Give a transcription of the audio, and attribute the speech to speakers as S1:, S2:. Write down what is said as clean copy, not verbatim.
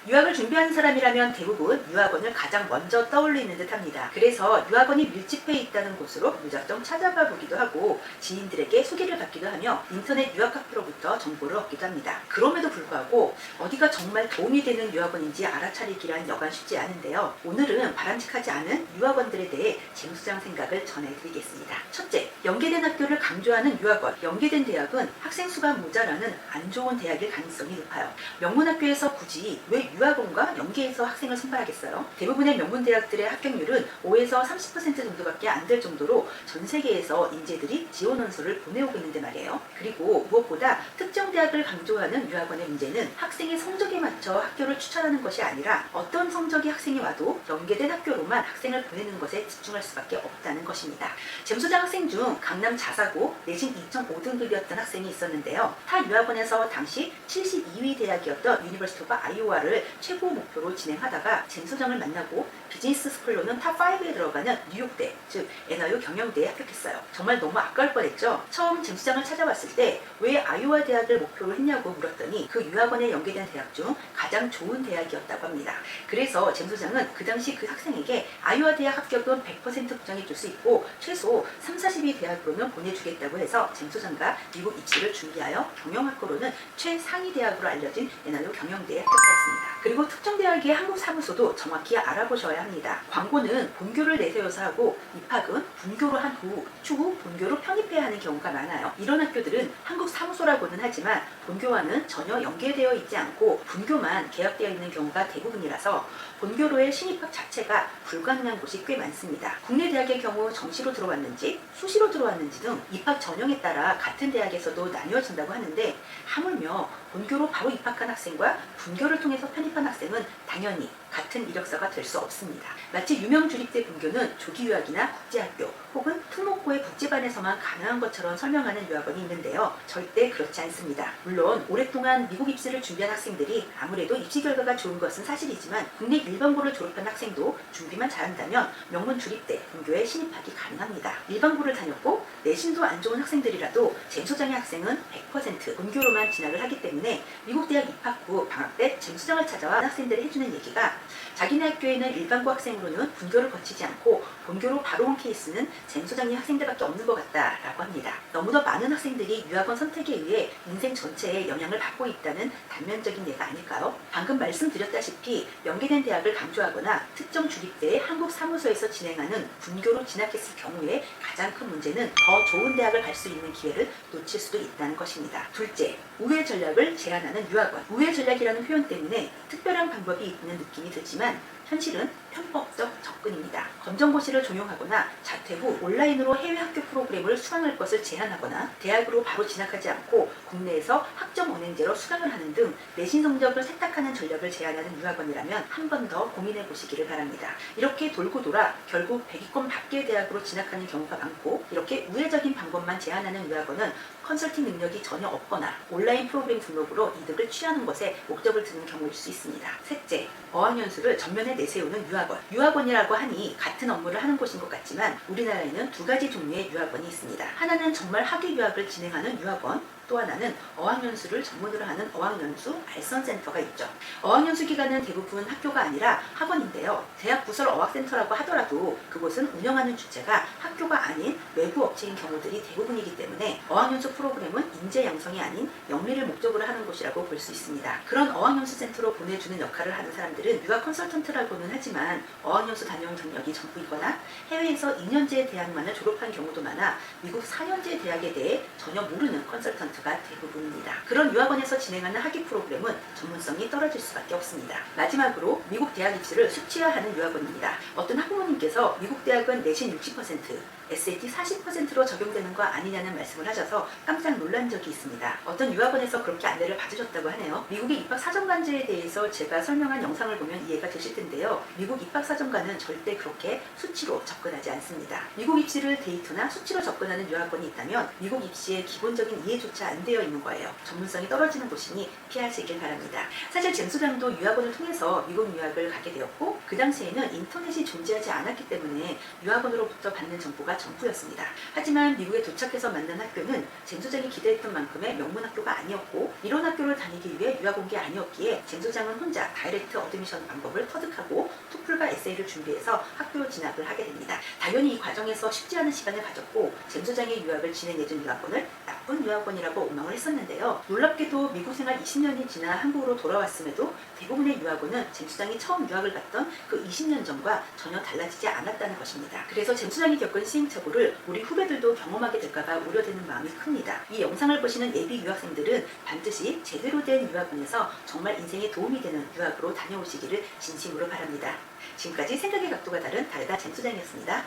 S1: 유학을 준비하는 사람이라면 대부분 유학원을 가장 먼저 떠올리는 듯 합니다. 그래서 유학원이 밀집해 있다는 곳으로 무작정 찾아가 보기도 하고 지인들에게 소개를 받기도 하며 인터넷 유학학교로부터 정보를 얻기도 합니다. 그럼에도 불구하고 어디가 정말 도움이 되는 유학원인지 알아차리기란 여간 쉽지 않은데요. 오늘은 바람직하지 않은 유학원들에 대해 잼수장 생각을 전해드리겠습니다. 첫째, 연계된 학교를 강조하는 유학원. 연계된 대학은 학생 수가 모자라는 안 좋은 대학일 가능성이 높아요. 명문학교에서 굳이 왜 유학원과 연계해서 학생을 선발하겠어요? 대부분의 명문대학들의 합격률은 5에서 30% 정도밖에 안 될 정도로 전 세계에서 인재들이 지원 원서를 보내오고 있는데 말이에요. 그리고 무엇보다 특정 대학을 강조하는 유학원의 문제는 학생의 성적에 맞춰 학교를 추천하는 것이 아니라 어떤 성적이 학생이 와도 연계된 학교로만 학생을 보내는 것에 집중할 수밖에 없다는 것입니다. 잼수장 학생 중 강남 자사고 내신 2.5등급이었던 학생이 있었는데요. 타 유학원에서 당시 72위 대학이었던 유니버시티 오브 아이오와를 최고 목표로 진행하다가 잼수장을 만나고 비즈니스 스쿨로는 탑5에 들어가는 뉴욕대, 즉 NYU 경영대에 합격했어요. 정말 너무 아까울 뻔했죠. 처음 잼수장을 찾아봤을 때 왜 아이오와 대학을 목표로 했냐고 물었더니 그 유학원에 연계된 대학 중 가장 좋은 대학이었다고 합니다. 그래서 잼수장은 그 당시 그 학생에게 아이오와 대학 합격은 100% 보장해 줄 수 있고 최소 30-40위 대학으로는 보내주겠다고 해서 잼수장과 미국 입시를 준비하여 경영학과로는 최상위 대학으로 알려진 NYU 경영대에 합격하였습니다. 그리고 특정 대학의 한국 사무소도 정확히 알아보셔야 합니다. 광고는 본교를 내세워서 하고 입학은 분교로 한 후 추후 본교로 편입해야 하는 경우가 많아요. 이런 학교들은 한국 사무소라고는 하지만 본교와는 전혀 연계되어 있지 않고 분교만 계약되어 있는 경우가 대부분이라서 본교로의 신입학 자체가 불가능한 곳이 꽤 많습니다. 국내 대학의 경우 정시로 들어왔는지 수시로 들어왔는지 등 입학 전형에 따라 같은 대학에서도 나뉘어진다고 하는데 하물며 본교로 바로 입학한 학생과 분교를 통해서 편입한 학생은 당연히 같은 이력서가 될 수 없습니다. 마치 유명 주립대 분교는 조기 유학이나 국제학교 혹은 특목고의 국제반에서만 가능한 것처럼 설명하는 유학원이 있는데요. 절대 그렇지 않습니다. 물론 오랫동안 미국 입시를 준비한 학생들이 아무래도 입시 결과가 좋은 것은 사실이지만 국내 일반고를 졸업한 학생도 준비만 잘한다면 명문 주립대 분교에 신입하기 가능합니다. 일반고를 다녔고 내신도 안 좋은 학생들이라도 잼수장의 학생은 100% 본교로만 진학을 하기 때문에 미국 대학 입학 후 방학 때 잼수장을 찾아와 학생들이 해주는 얘기가 자기네 학교에는 일반고 학생으로는 분교를 거치지 않고 본교로 바로 온 케이스는 잼수장의 학생들밖에 없는 것 같다라고 합니다. 너무나 많은 학생들이 유학원 선택에 의해 인생 전체에 영향을 받고 있다는 단면적인 예가 아닐까요? 방금 말씀드렸다시피 연계된 대학을 강조하거나 특정 주립대의 한국 사무소에서 진행하는 분교로 진학했을 경우에 가장 큰 문제는 더 좋은 대학을 갈 수 있는 기회를 놓칠 수도 있다는 것입니다. 둘째, 우회 전략을 제안하는 유학원. 우회 전략이라는 표현 때문에 특별한 방법이 있는 느낌이 들지만 현실은 편법적 접근입니다. 검정고시를 종용하거나 자퇴 후 온라인으로 해외 학교 프로그램을 수강할 것을 제한하거나 대학으로 바로 진학하지 않고 국내에서 학점 언행제로 수강을 하는 등 내신 성적을 세탁하는 전략을 제안하는 유학원이라면 한 번 더 고민해 보시기를 바랍니다. 이렇게 돌고 돌아 결국 100위권 밖의 대학으로 진학하는 경우가 많고 이렇게 우회적인 방법만 제안하는 유학원은 컨설팅 능력이 전혀 없거나 온라인 프로그램 등록으로 이득을 취하는 것에 목적을 두는 경우일 수 있습니다. 셋째, 어학연수를 전면에 내세우는 유학원. 유학원이라고 하니 같은 업무를 하는 곳인 것 같지만 우리나라에는 두 가지 종류의 유학원이 있습니다. 하나는 정말 학위 유학을 진행하는 유학원, 또 하나는 어학연수를 전문으로 하는 어학연수 알선센터가 있죠. 어학연수 기관은 대부분 학교가 아니라 학원인데요. 대학 부설 어학센터라고 하더라도 그곳은 운영하는 주체가 학교가 아닌 외부 업체인 경우들이 대부분이기 때문에 어학연수 프로그램은 인재 양성이 아닌 영리를 목적으로 하는 곳이라고 볼 수 있습니다. 그런 어학연수 센터로 보내주는 역할을 하는 사람들은 유학 컨설턴트라고는 하지만 어학연수 다녀온 경력이 전부이거나 해외에서 2년제 대학만을 졸업한 경우도 많아 미국 4년제 대학에 대해 전혀 모르는 컨설턴트 가 대부분입니다. 그런 유학원에서 진행하는 학위 프로그램은 전문성이 떨어질 수밖에 없습니다. 마지막으로 미국 대학 입시를 수치화하는 유학원입니다. 어떤 학부모님께서 미국 대학은 내신 60%, SAT 40%로 적용되는 거 아니냐는 말씀을 하셔서 깜짝 놀란 적이 있습니다. 어떤 유학원에서 그렇게 안내를 받으셨다고 하네요. 미국의 입학사정관제에 대해서 제가 설명한 영상을 보면 이해가 되실 텐데요. 미국 입학사정관은 절대 그렇게 수치로 접근하지 않습니다. 미국 입시를 데이터나 수치로 접근하는 유학원이 있다면 미국 입시의 기본적인 이해조차 안 되어 있는 거예요. 전문성이 떨어지는 곳이니 피하시길 바랍니다. 사실 잼수장도 유학원을 통해서 미국 유학을 가게 되었고 그 당시에는 인터넷이 존재하지 않았기 때문에 유학원으로부터 받는 정보가 학교와 전부였습니다. 하지만 미국에 도착해서 만난 학교는 잼 소장이 기대했던 만큼의 명문 학교가 아니었고 이런 학교를 다니기 위해 유학 온 게 아니었기에 잼 소장은 혼자 다이렉트 어드미션 방법을 터득하고 토플과 에세이를 준비해서 학교 진학을 하게 됩니다. 당연히 이 과정에서 쉽지 않은 시간을 가졌고 잼 소장의 유학을 진행해준 유학원을 나쁜 유학원이라고 원망을 했었는데요. 놀랍게도 미국 생활 20년이 지나 한국으로 돌아왔음에도 대부분의 유학원은 잼 소장이 처음 유학을 갔던 그 20년 전과 전혀 달라지지 않았다는 것입니다. 그래서 잼 소장이 겪은 시행착오를 우리 후배들도 경험하게 될까봐 우려되는 마음이 큽니다. 이 영상을 보시는 예비 유학생들은 반드시 제대로 된 유학원에서 정말 인생에 도움이 되는 유학으로 다녀오시기를 진심으로 바랍니다. 지금까지 생각의 각도가 다른 달다 잼 소장이었습니다.